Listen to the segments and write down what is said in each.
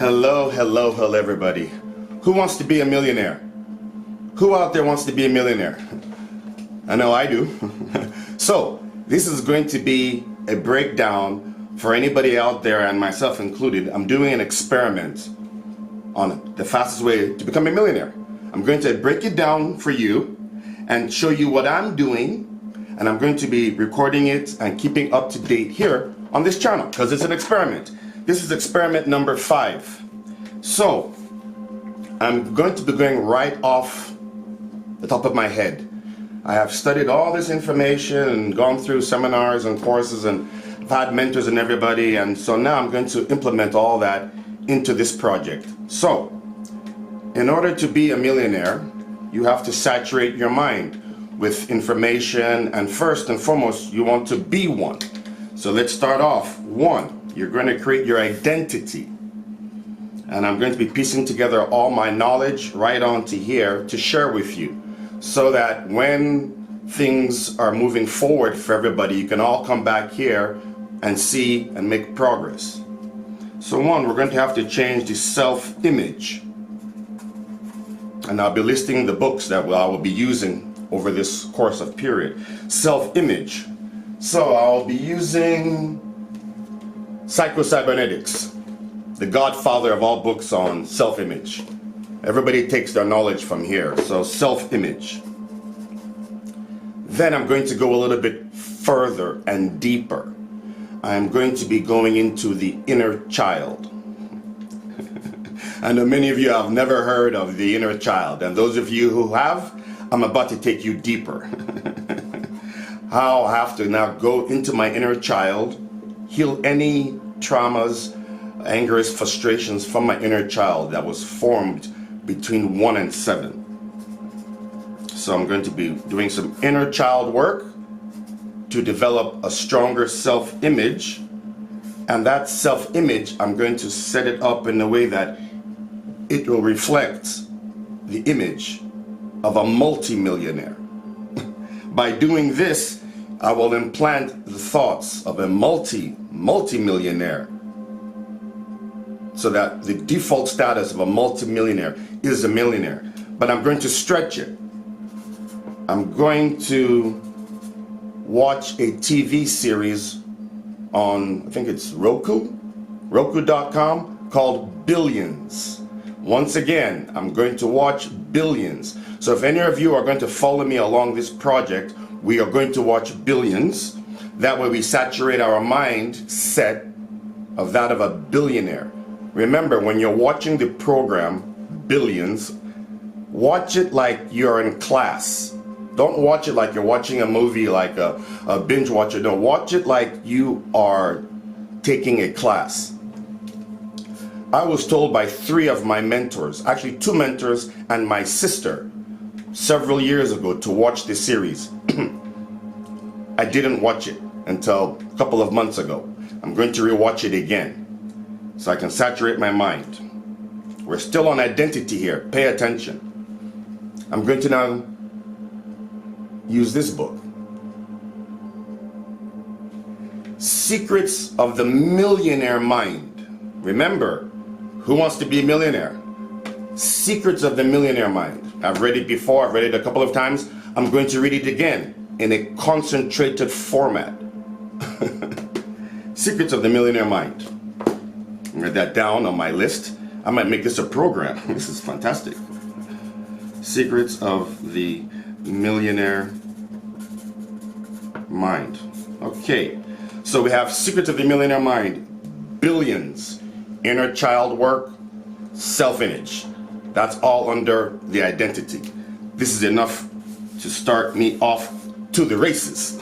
Hello, everybody. Who wants to be a millionaire? Who out there wants to be a millionaire? I know I do. So, this is going to be a breakdown for anybody out there, and myself included. I'm doing an experiment on the fastest way to become a millionaire. I'm going to break it down for you and show you what I'm doing, and I'm going to be recording it and keeping up to date here on this channel because it's an experiment. This is experiment number 5. So, I'm going to be going right off the top of my head. I have studied all this information and gone through seminars and courses, and I've had mentors and everybody, and so now I'm going to implement all that into this project. So, in order to be a millionaire, you have to saturate your mind with information, and first and foremost, you want to be one. So let's start off. 1. You're going to create your identity. And I'm going to be piecing together all my knowledge right onto here to share with you, so that when things are moving forward for everybody, you can all come back here and see and make progress. So 1, we're going to have to change the self-image. And I'll be listing the books that I will be using over this course of period. Self-image. So I'll be using Psycho-Cybernetics, the godfather of all books on self-image. Everybody takes their knowledge from here. So self-image. Then I'm going to go a little bit further and deeper. I'm going to be going into the inner child. I know many of you have never heard of the inner child, and those of you who have, I'm about to take you deeper. How I have to now go into my inner child, heal any traumas, angers, frustrations from my inner child that was formed between 1 and 7. So I'm going to be doing some inner child work to develop a stronger self-image, and that self-image, I'm going to set it up in a way that it will reflect the image of a multi-millionaire. By doing this, I will implant the thoughts of a multi-millionaire, so that the default status of a multi-millionaire is a millionaire. But I'm going to stretch it. I'm going to watch a TV series on, I think it's Roku.com, called Billions. Once again, I'm going to watch Billions. So if any of you are going to follow me along this project, we are going to watch Billions. That way we saturate our mindset of that of a billionaire. Remember, when you're watching the program Billions, watch it like you're in class. Don't watch it like you're watching a movie, like a binge watcher. No, watch it like you are taking a class. I was told by 3 of my mentors, actually 2 mentors and my sister, several years ago to watch this series. I didn't watch it until a couple of months ago. I'm going to rewatch it again so I can saturate my mind. We're still on identity here. Pay attention. I'm going to now use this book. Secrets of the Millionaire Mind. Remember, who wants to be a millionaire? Secrets of the Millionaire Mind. I've read it before. I've read it a couple of times. I'm going to read it again in a concentrated format. Secrets of the Millionaire Mind. Write that down on my list. I might make this a program. This is fantastic. Secrets of the Millionaire Mind. Okay, so we have Secrets of the Millionaire Mind, Billions, inner child work, self-image. That's all under the identity. This is enough to start me off to the races.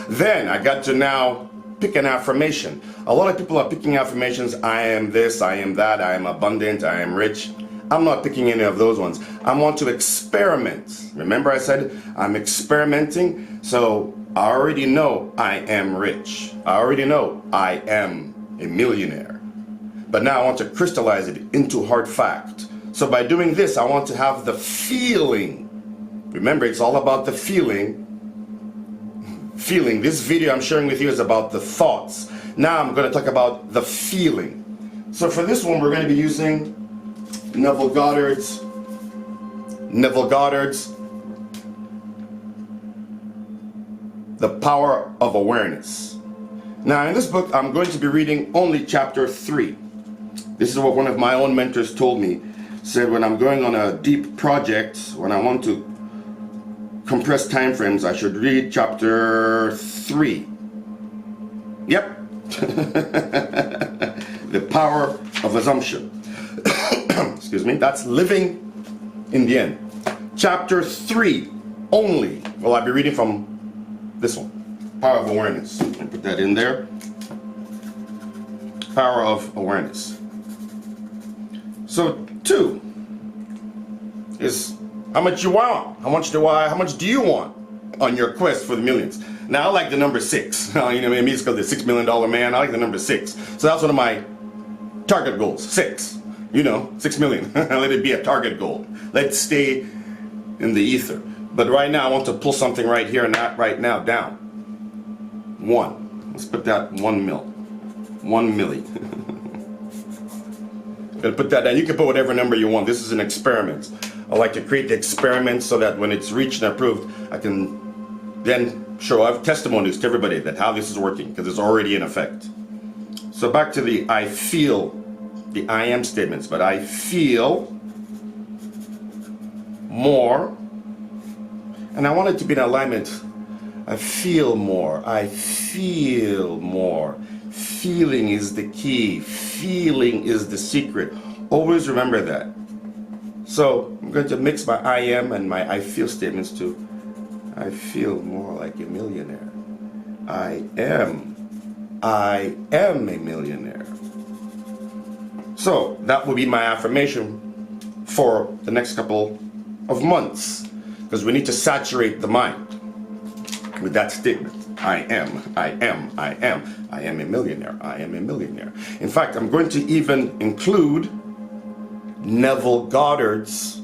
Then I got to now pick an affirmation. A lot of people are picking affirmations. I am this, I am that, I am abundant, I am rich. I'm not picking any of those ones. I want to experiment. Remember I said I'm experimenting? So I already know I am rich. I already know I am a millionaire. But now I want to crystallize it into hard fact. So by doing this, I want to have the feeling. Remember, it's all about the feeling. This video I'm sharing with you is about the thoughts. Now I'm going to talk about the feeling. So for this one, we're going to be using Neville Goddard's The Power of Awareness. Now in this book, I'm going to be reading only chapter 3. This is what one of my own mentors told me. Said when I'm going on a deep project, when I want to compress time frames, I should read chapter 3. Yep. The Power of Assumption. Excuse me. That's living in the end. Chapter 3 only. Well, I'll be reading from this one. Power of Awareness. Let me put that in there. Power of Awareness. So 2 is how much you want. How much do you want on your quest for the millions? Now I like the number 6. You know, maybe it's because the $6 million man. I like the number 6. So that's one of my target goals. 6. You know, 6 million. Let it be a target goal. Let's stay in the ether. But right now I want to pull something right here and that right now down. 1. Let's put that 1 mil. 1 milli. Gonna put that down. You can put whatever number you want. This is an experiment. I like to create the experiment so that when it's reached and approved, I can then show I have testimonies to everybody that how this is working because it's already in effect. So back to the I feel, the I am statements, but I feel more, and I want it to be in alignment. I feel more. I feel more. Feeling is the key. Feeling is the secret. Always remember that. So I'm going to mix my I am and my I feel statements to I feel more like a millionaire. I am a millionaire. So that will be my affirmation for the next couple of months, because we need to saturate the mind with that statement. I am a millionaire. I am a millionaire. In fact, I'm going to even include Neville Goddard's,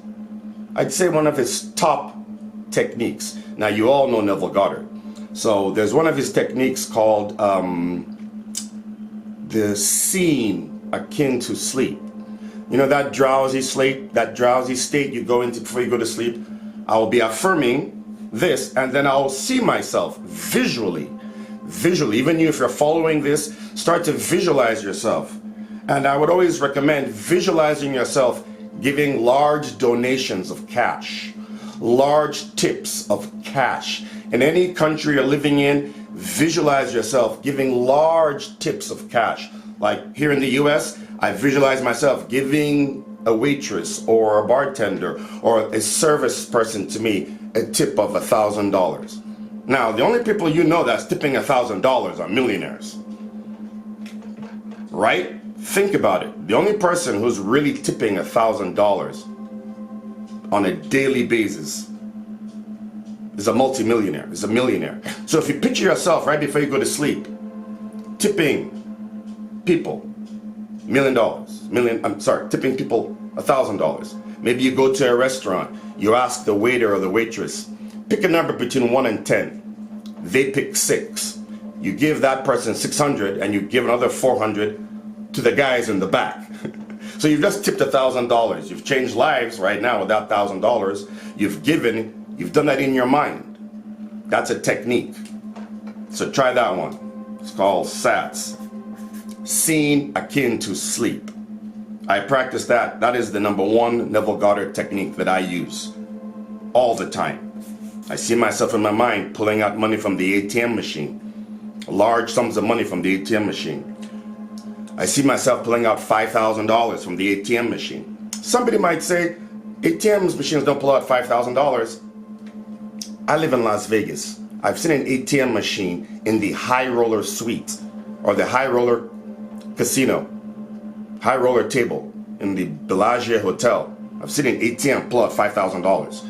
I'd say one of his top techniques. Now you all know Neville Goddard. So there's one of his techniques called the scene akin to sleep. You know that drowsy state you go into before you go to sleep? I will be affirming this, and then I'll see myself visually, even if you're following this, start to visualize yourself. And I would always recommend visualizing yourself giving large donations of cash, large tips of cash. In any country you're living in, visualize yourself giving large tips of cash. Like here in the US, I visualize myself giving a waitress or a bartender or a service person to me a tip of $1,000. Now, the only people you know that's tipping $1,000 are millionaires. Right? Think about it. The only person who's really tipping $1,000 on a daily basis is a multimillionaire, is a millionaire. So if you picture yourself right before you go to sleep, tipping people tipping people $1,000. Maybe you go to a restaurant, you ask the waiter or the waitress, pick a number between 1 and 10. They pick 6. You give that person 600 and you give another 400 to the guys in the back. So you've just tipped $1,000. You've changed lives right now with that $1,000. You've done that in your mind. That's a technique. So try that one. It's called SATS. Scene akin to sleep. I practice that. That is the #1 Neville Goddard technique that I use all the time. I see myself in my mind pulling out money from the ATM machine, large sums of money from the ATM machine. I see myself pulling out $5,000 from the ATM machine. Somebody might say, ATM machines don't pull out $5,000. I live in Las Vegas. I've seen an ATM machine in the high roller suite or the high roller casino, high roller table in the Bellagio Hotel. I've seen an ATM pull out $5,000.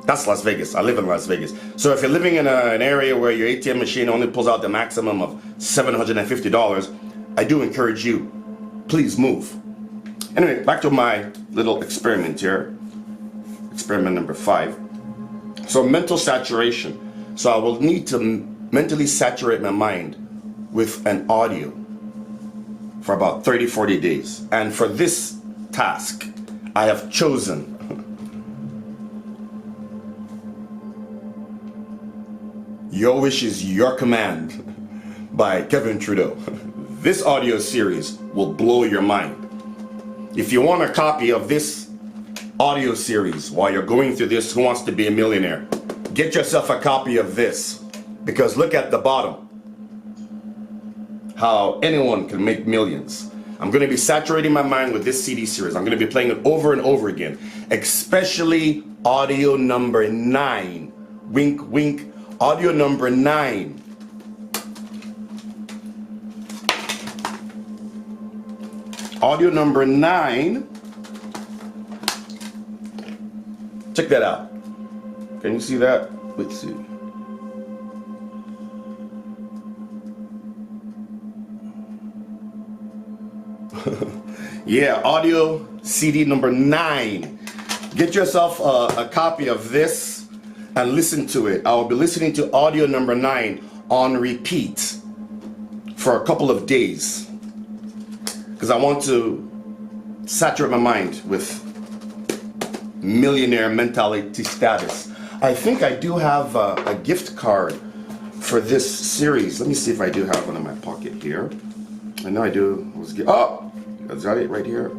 That's Las Vegas. I live in Las Vegas. So if you're living in an area where your ATM machine only pulls out the maximum of $750, I do encourage you, please move. Anyway, back to my little experiment here. Experiment number 5. So mental saturation. So I will need to mentally saturate my mind with an audio. for about 30, 40 days. And for this task, I have chosen Your Wish is Your Command by Kevin Trudeau. This audio series will blow your mind. If you want a copy of this audio series while you're going through this Who Wants to Be a Millionaire, get yourself a copy of this, because look at the bottom, how anyone can make millions. I'm going to be saturating my mind with this CD series. I'm going to be playing it over and over again, especially audio number 9. Wink, wink. Audio number 9. Audio number 9. Check that out. Can you see that? Let's see. Yeah, audio CD number 9. Get yourself a copy of this and listen to it. I will be listening to audio number 9 on repeat for a couple of days, because I want to saturate my mind with millionaire mentality status. I think I do have a gift card for this series. Let me see if I do have one in my pocket here. I know I do. Oh, is that it right here?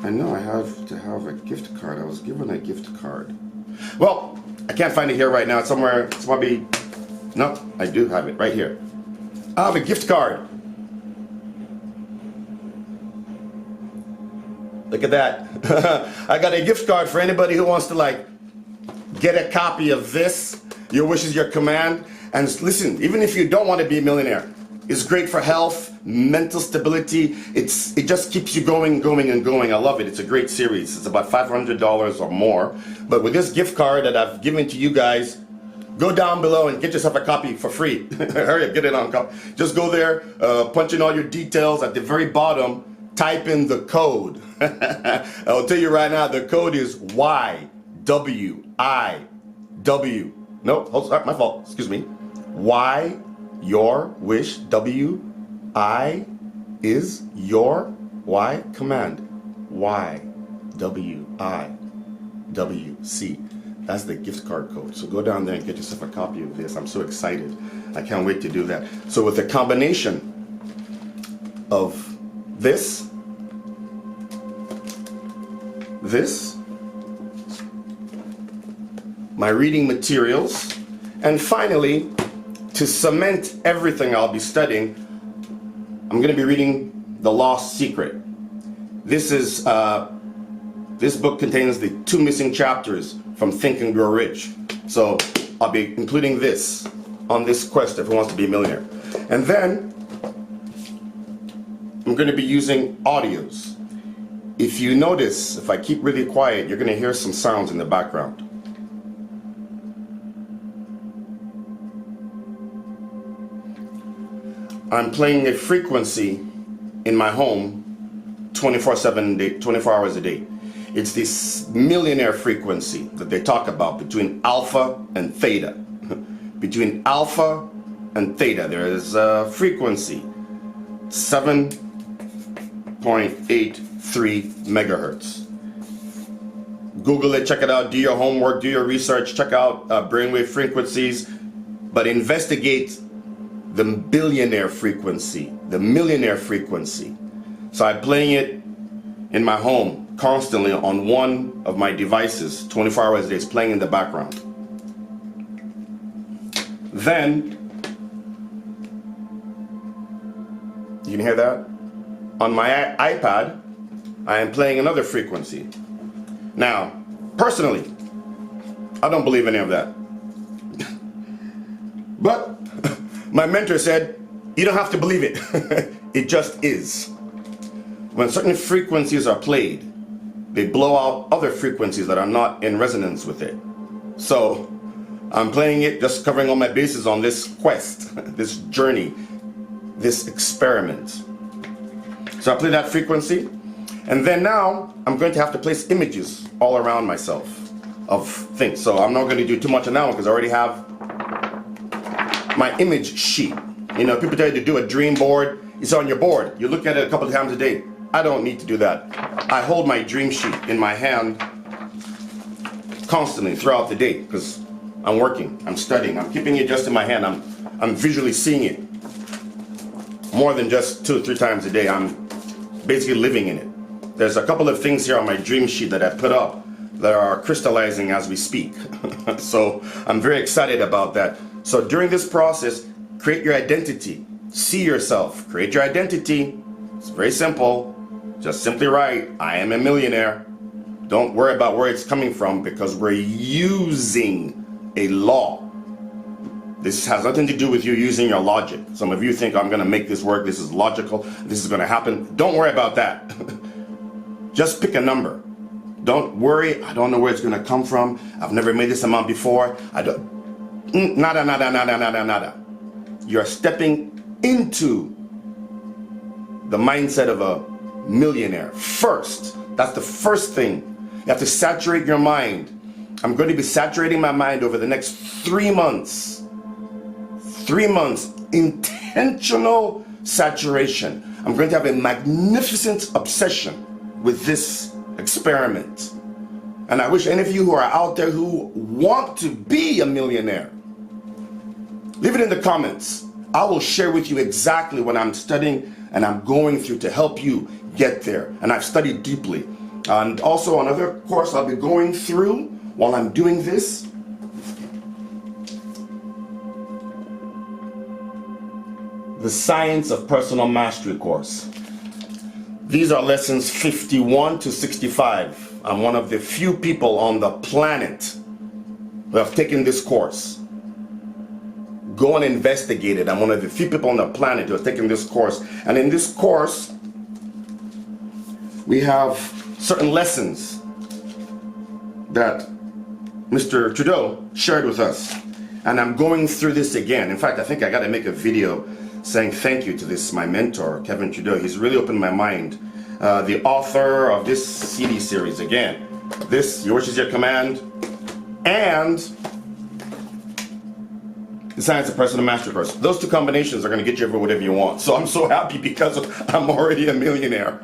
I know I have to have a gift card. I was given a gift card. Well, I can't find it here right now. It's somewhere. It's probably. No, I do have it right here. I have a gift card. Look at that. I got a gift card for anybody who wants to get a copy of this. Your Wish is Your Command. And listen, even if you don't want to be a millionaire, it's great for health, mental stability. It just keeps you going, and going. I love it. It's a great series. It's about $500 or more. But with this gift card that I've given to you guys, go down below and get yourself a copy for free. Hurry up, get it on copy. Just go there, punch in all your details. At the very bottom, type in the code. I'll tell you right now, the code is YWIW. No, sorry, my fault. Excuse me. Y. Your Wish, W-I is your Y command. Y-W-I-W-C. That's the gift card code. So go down there and get yourself a copy of this. I'm so excited. I can't wait to do that. So with the combination of this, my reading materials, and finally, to cement everything I'll be studying, I'm going to be reading The Lost Secret. This book contains the 2 missing chapters from Think and Grow Rich. So I'll be including this on this quest of Who Wants to Be a Millionaire. And then I'm going to be using audios. If you notice, if I keep really quiet, you're going to hear some sounds in the background. I'm playing a frequency in my home 24/7, 24 hours a day. It's this millionaire frequency that they talk about between alpha and theta. Between alpha and theta, there is a frequency 7.83 megahertz. Google it, check it out, do your homework, do your research, check out brainwave frequencies, but investigate the billionaire frequency, the millionaire frequency. So I'm playing it in my home constantly on one of my devices, 24 hours a day. It's playing in the background. Then, you can hear that? On my iPad, I am playing another frequency. Now, personally, I don't believe any of that. But my mentor said, you don't have to believe it. It just is. When certain frequencies are played, they blow out other frequencies that are not in resonance with it. So I'm playing it, just covering all my bases on this quest, this journey, this experiment. So I play that frequency, and then now I'm going to have to place images all around myself of things. So I'm not going to do too much on that one because I already have my image sheet. You know, people tell you to do a dream board. It's on your board. You look at it a couple of times a day. I don't need to do that. I hold my dream sheet in my hand constantly throughout the day because I'm working, I'm studying, I'm keeping it just in my hand. I'm visually seeing it more than just 2 or 3 times a day. I'm basically living in it. There's a couple of things here on my dream sheet that I put up that are crystallizing as we speak. So I'm very excited about that. So during this process, create your identity. See yourself. Create your identity. It's very simple. Just simply write, I am a millionaire. Don't worry about where it's coming from because we're using a law. This has nothing to do with you using your logic. Some of you think I'm going to make this work. This is logical. This is going to happen. Don't worry about that. Just pick a number. Don't worry. I don't know where it's going to come from. I've never made this amount before. I don't. Nada. You're stepping into the mindset of a millionaire first. That's the first thing. You have to saturate your mind. I'm going to be saturating my mind over the next 3 months. 3 months, intentional saturation. I'm going to have a magnificent obsession with this experiment. And I wish any of you who are out there who want to be a millionaire, leave it in the comments. I will share with you exactly what I'm studying and I'm going through to help you get there. And I've studied deeply. And also another course I'll be going through while I'm doing this. The Science of Personal Mastery course. These are lessons 51 to 65. I'm one of the few people on the planet who have taken this course. Go and investigate it. I'm one of the few people on the planet who have taken this course. And in this course, we have certain lessons that Mr. Trudeau shared with us. And I'm going through this again. In fact, I think I got to make a video saying thank you to this, my mentor, Kevin Trudeau. He's really opened my mind. The author of this CD series, again. This, Yours is Your Command, and The Science of Personal Mastery course. Those 2 combinations are going to get you over whatever you want. So I'm so happy because I'm already a millionaire.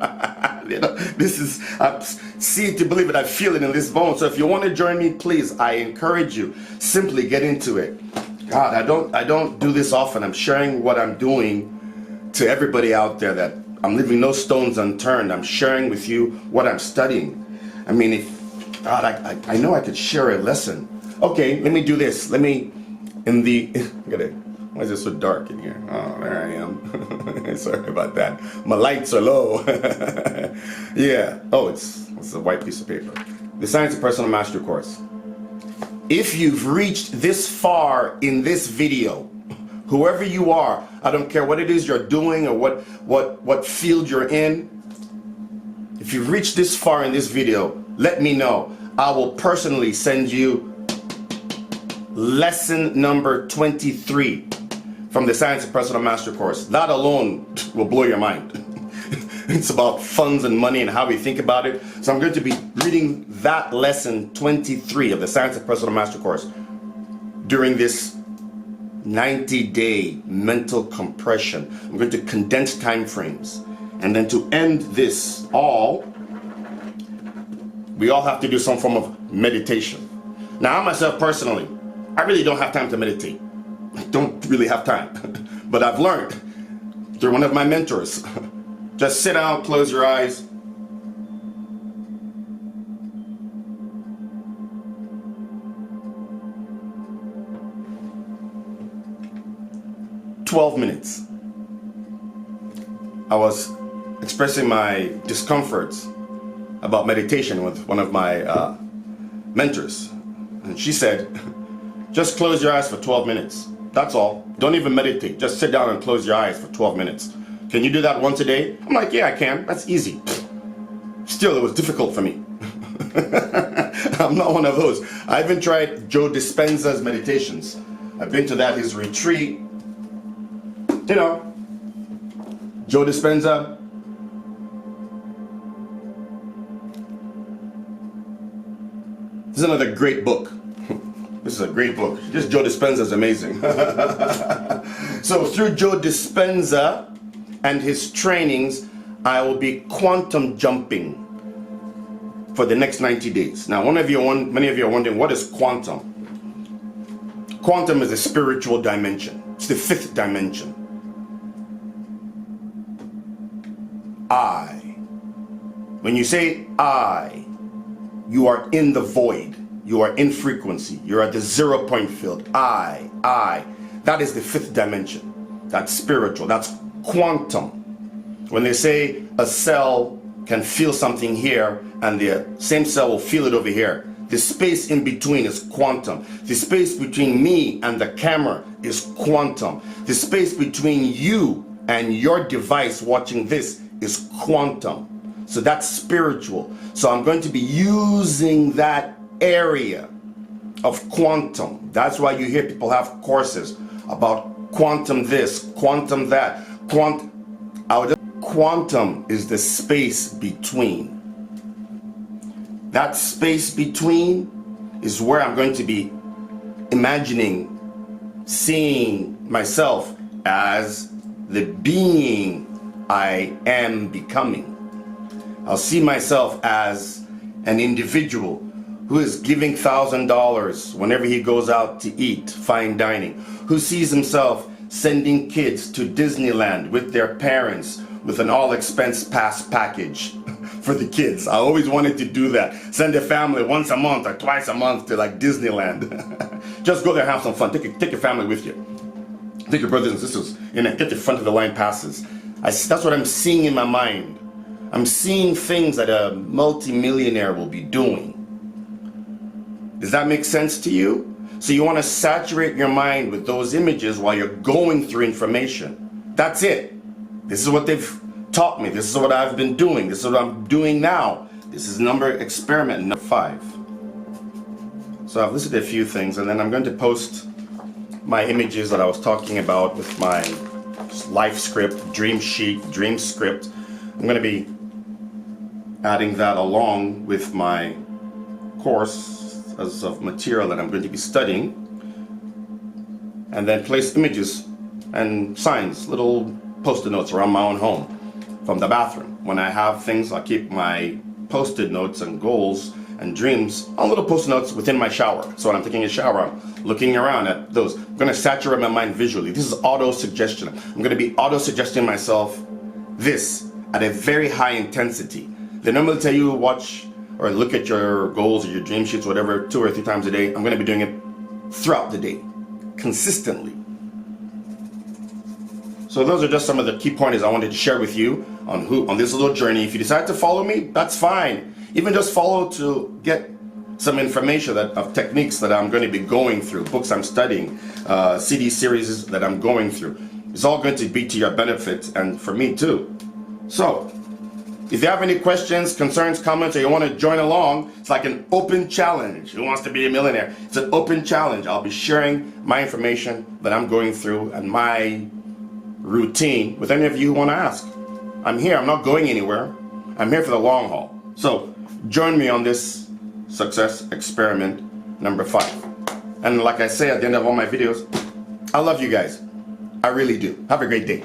You know, this is, I see it to believe it, I feel it in this bone. So if you want to join me, please, I encourage you, simply get into it. God, I don't do this often. I'm sharing what I'm doing to everybody out there, that I'm leaving no stones unturned. I'm sharing with you what I'm studying. I mean, if, God, I know I could share a lesson. Okay, let me do this. Let me, why is it so dark in here? Oh, there I am. Sorry about that. My lights are low. Yeah. Oh, it's a white piece of paper. The Science of Personal Mastery course. If you've reached this far in this video, whoever you are, I don't care what it is you're doing or what field you're in, if you've reached this far in this video, let me know. I will personally send you lesson number 23 from the Science of Personal Mastery course. That alone will blow your mind. It's about funds and money and how we think about it. So I'm going to be reading that lesson 23 of the Science of Personal Mastery course during this 90-day mental compression. I'm going to condense time frames. And then to end this all, we all have to do some form of meditation. Now, I myself personally, I really don't have time to meditate. I don't really have time. But I've learned through one of my mentors, just sit down, close your eyes. "12 minutes. I was expressing my discomforts about meditation with one of my mentors. And she said, just close your eyes for 12 minutes. That's all. Don't even meditate. Just sit down and close your eyes for 12 minutes. Can you do that once a day? I'm like, yeah, I can. That's easy. Still, it was difficult for me. I'm not one of those. I even tried Joe Dispenza's meditations. I've been to that, his retreat. You know, Joe Dispenza. This is another great book. This is a great book. This Joe Dispenza is amazing. So through Joe Dispenza, and his trainings, I will be quantum jumping for the next 90 days. Now, many of you are wondering, what is quantum? Quantum is a spiritual dimension. It's the 5th dimension. I. When you say I, you are in the void. You are in frequency. You're at the 0 point field. I. That is the 5th dimension. That's spiritual. That's quantum. When they say a cell can feel something here and the same cell will feel it over here, the space in between is quantum. The space between me and the camera is quantum. The space between you and your device watching this is quantum. So that's spiritual. So I'm going to be using that area of quantum. That's why you hear people have courses about quantum this, quantum that. Quantum is the space between. That space between is where I'm going to be imagining, seeing myself as the being I am becoming. I'll see myself as an individual who is giving $1,000 whenever he goes out to eat, fine dining, who sees himself sending kids to Disneyland with their parents with an all-expense pass package for the kids. I always wanted to do that. Send a family once a month or twice a month to like Disneyland. Just go there, have some fun. Take your family with you. Take your brothers and sisters. Get your front of the line passes. That's what I'm seeing in my mind. I'm seeing things that a multi-millionaire will be doing. Does that make sense to you? So you want to saturate your mind with those images while you're going through information. That's it. This is what they've taught me. This is what I've been doing. This is what I'm doing now. This is experiment number 5. So I've listed a few things, and then I'm going to post my images that I was talking about with my life script, dream sheet, dream script. I'm going to be adding that along with my course as of material that I'm going to be studying, and then place images and signs, little post-it notes around my own home from the bathroom. When I have things, I keep my post-it notes and goals and dreams on little post-it notes within my shower. So when I'm taking a shower, I'm looking around at those. I'm going to saturate my mind visually. This is auto-suggestion. I'm going to be auto-suggesting myself this at a very high intensity. They normally tell you watch or look at your goals or your dream sheets, whatever, 2 or 3 times a day. I'm going to be doing it throughout the day, consistently. So those are just some of the key pointers I wanted to share with you on this little journey. If you decide to follow me, that's fine. Even just follow to get some information of techniques that I'm going to be going through, books I'm studying, CD series that I'm going through. It's all going to be to your benefit and for me too. So if you have any questions, concerns, comments, or you want to join along, it's like an open challenge. Who wants to be a millionaire? It's an open challenge. I'll be sharing my information that I'm going through and my routine with any of you who want to ask. I'm here. I'm not going anywhere. I'm here for the long haul. So join me on this success experiment number 5. And like I say at the end of all my videos, I love you guys. I really do. Have a great day.